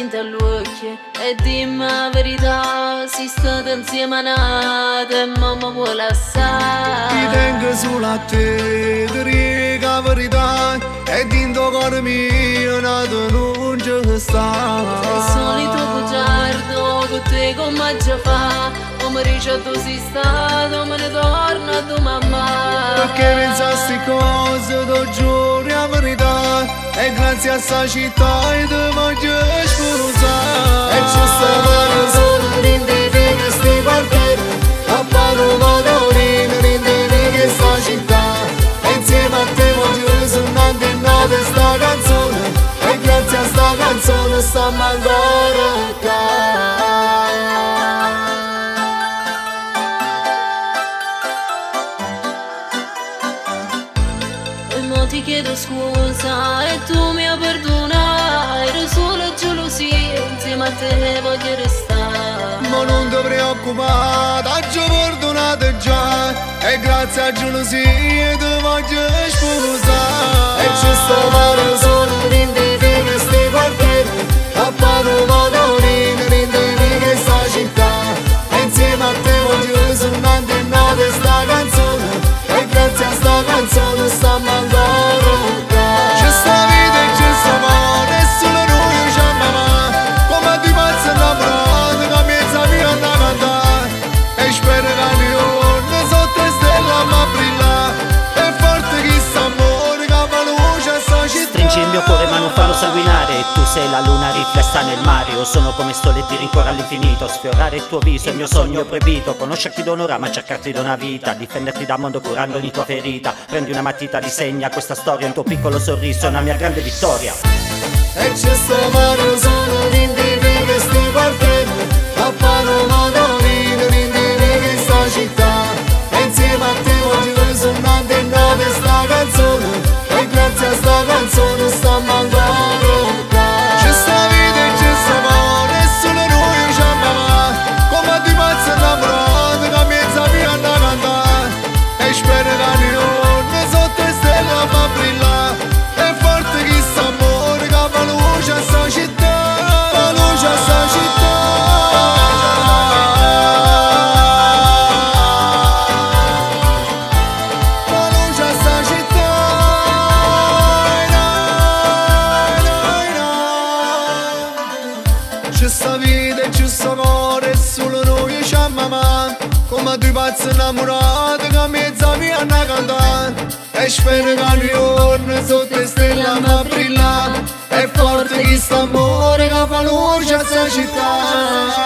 davanti all'occhio e dimmi la verità, si state insieme a nata e mamma vuole assare. Ti tengo solo a te, ti dico la verità, e dentro cuore mio nato non ci sta. Il solito bugiardo con te come già fa, come dice tu sei stato, me ne torna a tua mamma. Perché pensasti cose, ti giuro la verità, e grazie a sta città e ti voglio sposare. E ci stavano solo rindini che sti quartieri, a paro padroni rindini che sta città. E insieme a te voglio suonare in nove sta canzone, e grazie a sta canzone stiamo ancora qua. Ti chiedo scusa e tu mi perdonerai, ero solo gelosia, insieme a te voglio restare. Ma non ti preoccupare, t'ho perdonato già, e grazie a gelosia ti voglio sposare. E ci stavano solo rindini che sti quartieri, a paro padroni rindini che sta città. E insieme a te voglio suonare in nove sta canzone, e grazie a sta canzone stiamo ancora. Il mio cuore ma non farlo sanguinare, tu sei la luna riflessa nel mare, io sono come sole e ti rincorro all'infinito, sfiorare il tuo viso è il mio sogno proibito, conoscerti d'onore ma cercarti da una vita, difenderti dal mondo curando ogni tua ferita, prendi una matita, disegna questa storia, un tuo piccolo sorriso è una mia grande vittoria. E ci stavano solo rindini che sti quartieri, a paro madoni rindini che sta città. E insieme a te voglio suonare in nove sta canzone, e grazie a sta canzone stiamo ancora qua. C'è sta vita e c'è sta amore, e solo noi ci amiamo, come di pazzi innamorati che mezza via a cantare. E spero che ogni giorno sotto le stelle fa brillare, e forte che sta amore che fa luce a sta città, fa luce a sta città. C'è sta vita e c'è sta amore, e solo noi ci amiamo, come due pazzi innamorati che mezza via a cantare. E spero che ogni giorno sotto le stelle a brillare, è forte che sta amore che fa luce a sta città.